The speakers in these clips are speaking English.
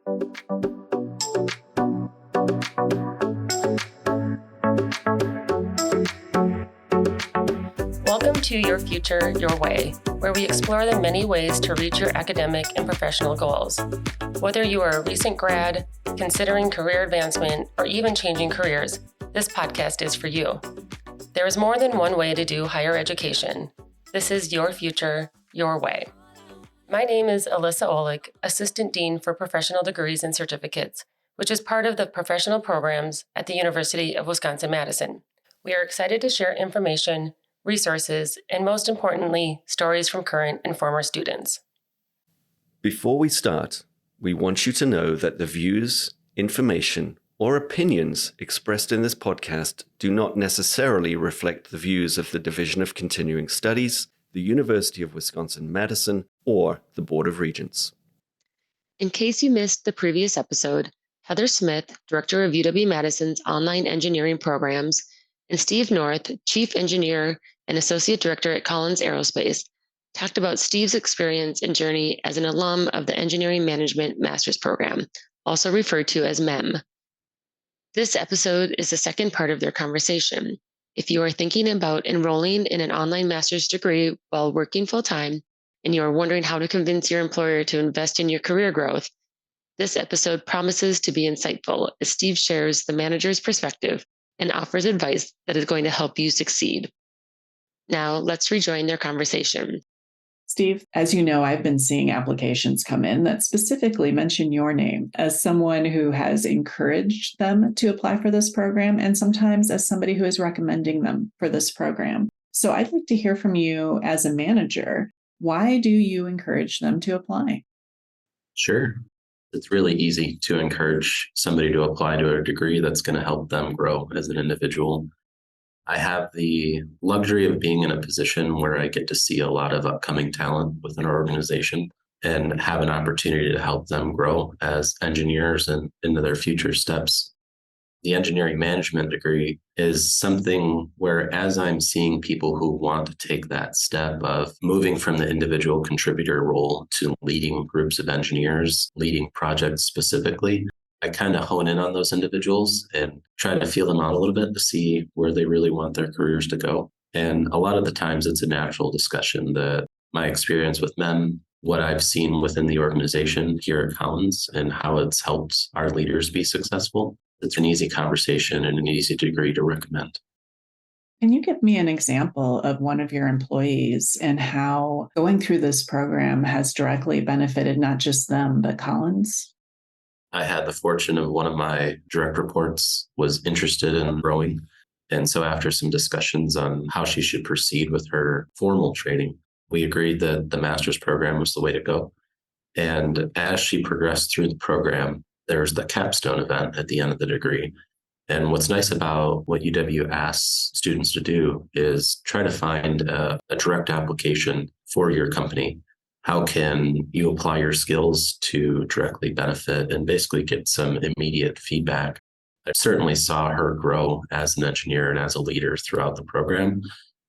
Welcome to Your Future, Your Way, where we explore the many ways to reach your academic and professional goals. Whether you are a recent grad, considering career advancement, or even changing careers, this podcast is for you. There is more than one way to do higher education. This is Your Future, Your Way. My name is Alyssa Olick, Assistant Dean for Professional Degrees and Certificates, which is part of the professional programs at the University of Wisconsin-Madison. We are excited to share information, resources, and most importantly, stories from current and former students. Before we start, we want you to know that the views, information, or opinions expressed in this podcast do not necessarily reflect the views of the Division of Continuing Studies, the University of Wisconsin-Madison, or the Board of Regents. In case you missed the previous episode, Heather Smith, Director of UW-Madison's Online Engineering Programs, and Steve North, Chief Engineer and Associate Director at Collins Aerospace, talked about Steve's experience and journey as an alum of the Engineering Management Master's Program, also referred to as MEM. This episode is the second part of their conversation. If you are thinking about enrolling in an online master's degree while working full-time, and you are wondering how to convince your employer to invest in your career growth, this episode promises to be insightful as Steve shares the manager's perspective and offers advice that is going to help you succeed. Now, let's rejoin their conversation. Steve, as you know, I've been seeing applications come in that specifically mention your name as someone who has encouraged them to apply for this program and sometimes as somebody who is recommending them for this program. So I'd like to hear from you as a manager. Why do you encourage them to apply? Sure. It's really easy to encourage somebody to apply to a degree that's going to help them grow as an individual. I have the luxury of being in a position where I get to see a lot of upcoming talent within our organization and have an opportunity to help them grow as engineers and into their future steps. The engineering management degree is something where, as I'm seeing people who want to take that step of moving from the individual contributor role to leading groups of engineers, leading projects specifically, I kind of hone in on those individuals and try to feel them out a little bit to see where they really want their careers to go. And a lot of the times it's a natural discussion that my experience with MEM, what I've seen within the organization here at Collins and how it's helped our leaders be successful. It's an easy conversation and an easy degree to recommend. Can you give me an example of one of your employees and how going through this program has directly benefited not just them, but Collins? I had the fortune of one of my direct reports was interested in growing. And so after some discussions on how she should proceed with her formal training, we agreed that the master's program was the way to go. And as she progressed through the program, there's the capstone event at the end of the degree. And what's nice about what UW asks students to do is try to find a direct application for your company. How can you apply your skills to directly benefit and basically get some immediate feedback? I certainly saw her grow as an engineer and as a leader throughout the program,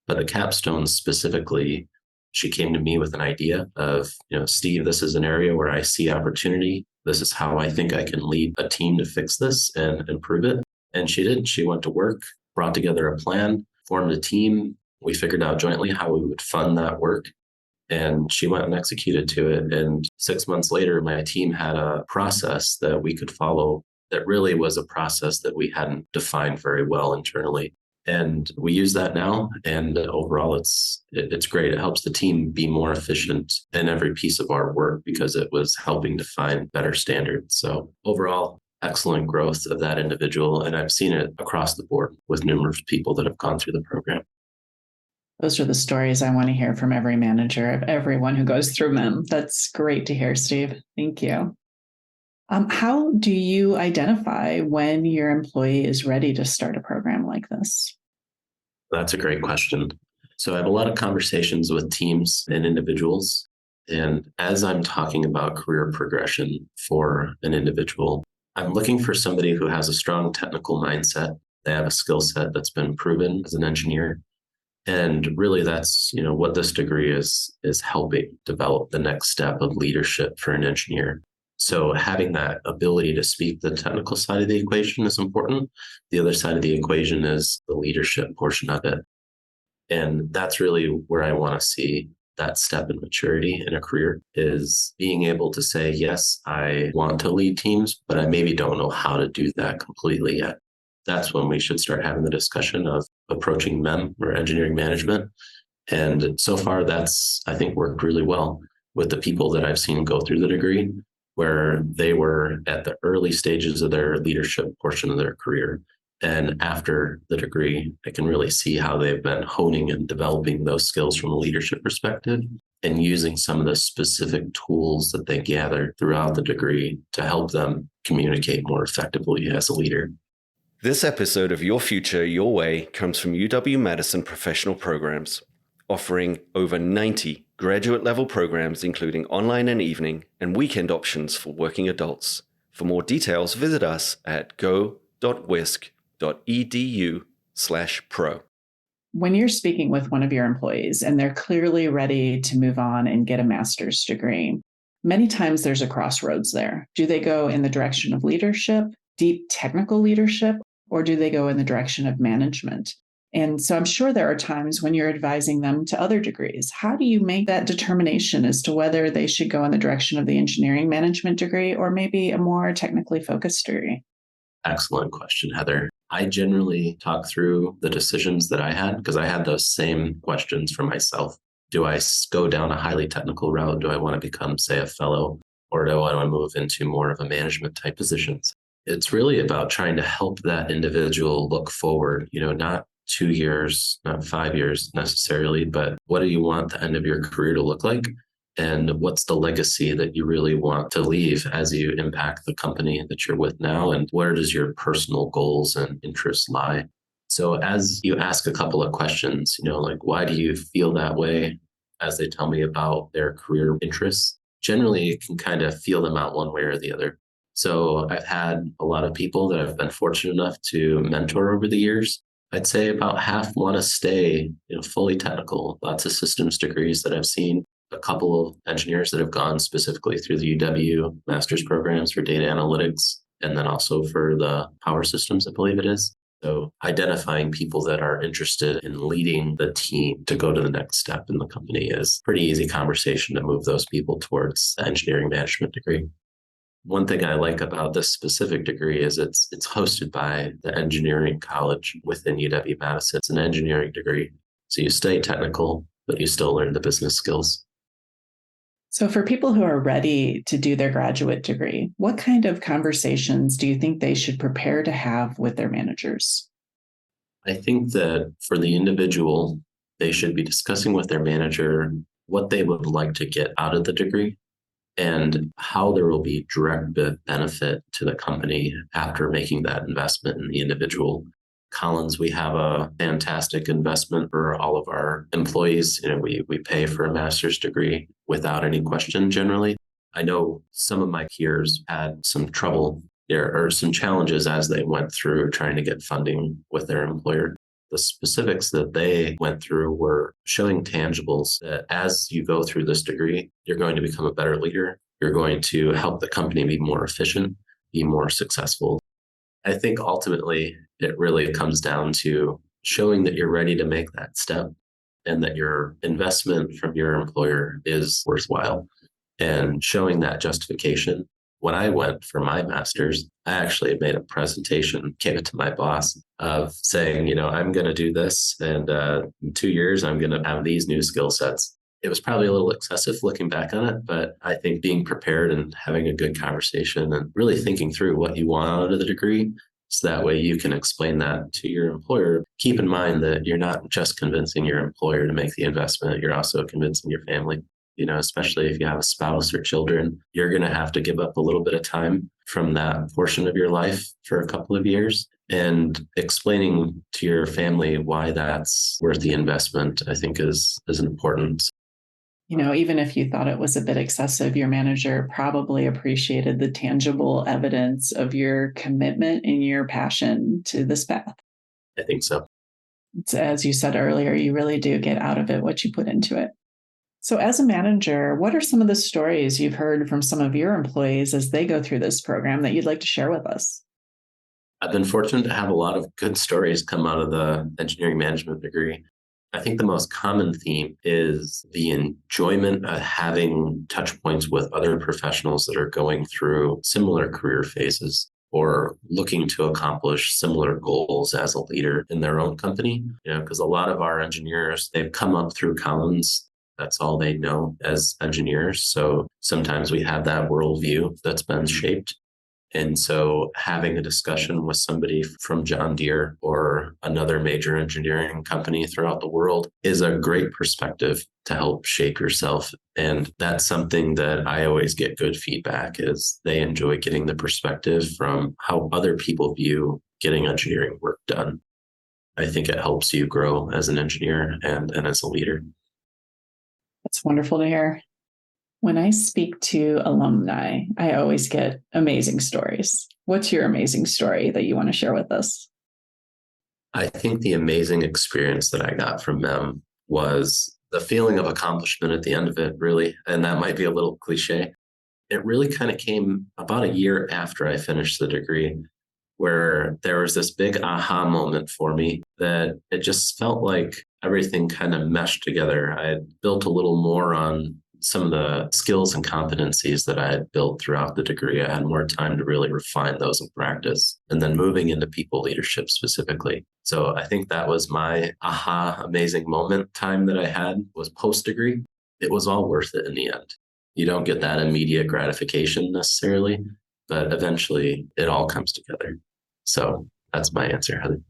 but the capstone specifically, she came to me with an idea of, Steve, this is an area where I see opportunity. This is how I think I can lead a team to fix this and improve it. And she did. She went to work, brought together a plan, formed a team. We figured out jointly how we would fund that work. And she went and executed to it. And 6 months later, my team had a process that we could follow that really was a process that we hadn't defined very well internally. And we use that now. And overall, it's great. It helps the team be more efficient in every piece of our work because it was helping define better standards. So overall, excellent growth of that individual. And I've seen it across the board with numerous people that have gone through the program. Those are the stories I want to hear from every manager of everyone who goes through MEM. That's great to hear, Steve. Thank you. How do you identify when your employee is ready to start a program like this? That's a great question. So I have a lot of conversations with teams and individuals. And as I'm talking about career progression for an individual, I'm looking for somebody who has a strong technical mindset. They have a skill set that's been proven as an engineer. And really that's, what this degree is helping develop the next step of leadership for an engineer. So having that ability to speak the technical side of the equation is important. The other side of the equation is the leadership portion of it. And that's really where I want to see that step in maturity in a career, is being able to say, yes, I want to lead teams, but I maybe don't know how to do that completely yet. That's when we should start having the discussion of approaching MEM, or engineering management. And so far, that's, I think, worked really well with the people that I've seen go through the degree, where they were at the early stages of their leadership portion of their career. And after the degree, I can really see how they've been honing and developing those skills from a leadership perspective, and using some of the specific tools that they gathered throughout the degree to help them communicate more effectively as a leader. This episode of Your Future, Your Way comes from UW-Madison Professional Programs, offering over 90 graduate-level programs, including online and evening and weekend options for working adults. For more details, visit us at go.wisc.edu/pro. When you're speaking with one of your employees and they're clearly ready to move on and get a master's degree, many times there's a crossroads there. Do they go in the direction of leadership, deep technical leadership, or do they go in the direction of management? And so I'm sure there are times when you're advising them to other degrees. How do you make that determination as to whether they should go in the direction of the engineering management degree or maybe a more technically focused degree? Excellent question, Heather. I generally talk through the decisions that I had, because I had those same questions for myself. Do I go down a highly technical route? Do I want to become, say, a fellow? Or do I want to move into more of a management type positions? It's really about trying to help that individual look forward, not 2 years, not 5 years necessarily, but what do you want the end of your career to look like? And what's the legacy that you really want to leave as you impact the company that you're with now? And where does your personal goals and interests lie? So as you ask a couple of questions, like, why do you feel that way? As they tell me about their career interests, generally you can kind of feel them out one way or the other. So I've had a lot of people that I've been fortunate enough to mentor over the years. I'd say about half want to stay, fully technical. Lots of systems degrees that I've seen. A couple of engineers that have gone specifically through the UW master's programs for data analytics, and then also for the power systems, I believe it is. So identifying people that are interested in leading the team to go to the next step in the company is a pretty easy conversation to move those people towards the engineering management degree. One thing I like about this specific degree is it's hosted by the engineering college within UW-Madison. It's an engineering degree. So you stay technical, but you still learn the business skills. So for people who are ready to do their graduate degree, what kind of conversations do you think they should prepare to have with their managers? I think that for the individual, they should be discussing with their manager what they would like to get out of the degree and how there will be direct benefit to the company after making that investment in the individual. Collins, we have a fantastic investment for all of our employees. We pay for a master's degree without any question generally. I know some of my peers had some trouble there, or some challenges as they went through trying to get funding with their employer. The specifics that they went through were showing tangibles that as you go through this degree, you're going to become a better leader. You're going to help the company be more efficient, be more successful. I think ultimately it really comes down to showing that you're ready to make that step and that your investment from your employer is worthwhile, and showing that justification. When I went for my master's, I actually made a presentation, gave it to my boss, of saying, I'm going to do this, and in 2 years, I'm going to have these new skill sets. It was probably a little excessive looking back on it, but I think being prepared and having a good conversation and really thinking through what you want out of the degree, so that way you can explain that to your employer. Keep in mind that you're not just convincing your employer to make the investment, you're also convincing your family. Especially if you have a spouse or children, you're going to have to give up a little bit of time from that portion of your life for a couple of years. And explaining to your family why that's worth the investment, I think is important. Even if you thought it was a bit excessive, your manager probably appreciated the tangible evidence of your commitment and your passion to this path. I think so. As you said earlier, you really do get out of it what you put into it. So as a manager, what are some of the stories you've heard from some of your employees as they go through this program that you'd like to share with us? I've been fortunate to have a lot of good stories come out of the engineering management degree. I think the most common theme is the enjoyment of having touch points with other professionals that are going through similar career phases or looking to accomplish similar goals as a leader in their own company. Because a lot of our engineers, they've come up through Collins. That's all they know as engineers. So sometimes we have that worldview that's been shaped. And so having a discussion with somebody from John Deere or another major engineering company throughout the world is a great perspective to help shape yourself. And that's something that I always get good feedback is they enjoy getting the perspective from how other people view getting engineering work done. I think it helps you grow as an engineer and as a leader. That's wonderful to hear. When I speak to alumni, I always get amazing stories. What's your amazing story that you want to share with us? I think the amazing experience that I got from them was the feeling of accomplishment at the end of it, really. And that might be a little cliche. It really kind of came about a year after I finished the degree, where there was this big aha moment for me that it just felt like everything kind of meshed together. I had built a little more on some of the skills and competencies that I had built throughout the degree. I had more time to really refine those in practice and then moving into people leadership specifically. So I think that was my aha, amazing moment time that I had was post-degree. It was all worth it in the end. You don't get that immediate gratification necessarily, but eventually it all comes together. So that's my answer, Heather.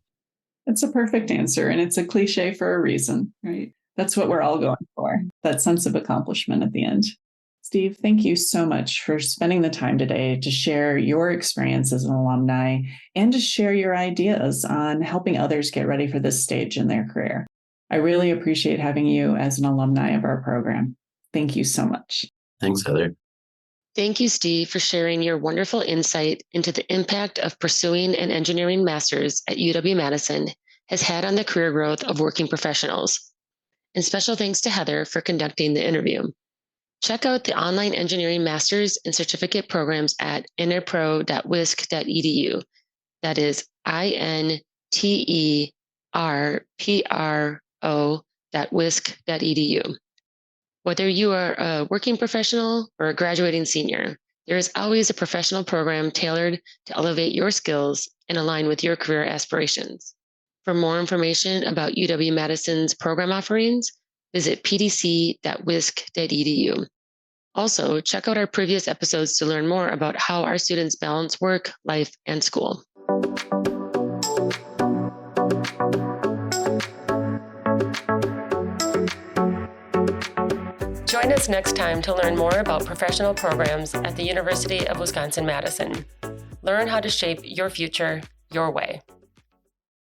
It's a perfect answer, and it's a cliche for a reason, right? That's what we're all going for, that sense of accomplishment at the end. Steve, thank you so much for spending the time today to share your experience as an alumni and to share your ideas on helping others get ready for this stage in their career. I really appreciate having you as an alumni of our program. Thank you so much. Thanks, Heather. Thank you, Steve, for sharing your wonderful insight into the impact of pursuing an engineering master's at UW-Madison has had on the career growth of working professionals. And special thanks to Heather for conducting the interview. Check out the online engineering master's and certificate programs at interpro.wisc.edu. That is interpro.wisc.edu. Whether you are a working professional or a graduating senior, there is always a professional program tailored to elevate your skills and align with your career aspirations. For more information about UW-Madison's program offerings, visit pdc.wisc.edu. Also, check out our previous episodes to learn more about how our students balance work, life, and school. Join us next time to learn more about professional programs at the University of Wisconsin-Madison. Learn how to shape your future your way.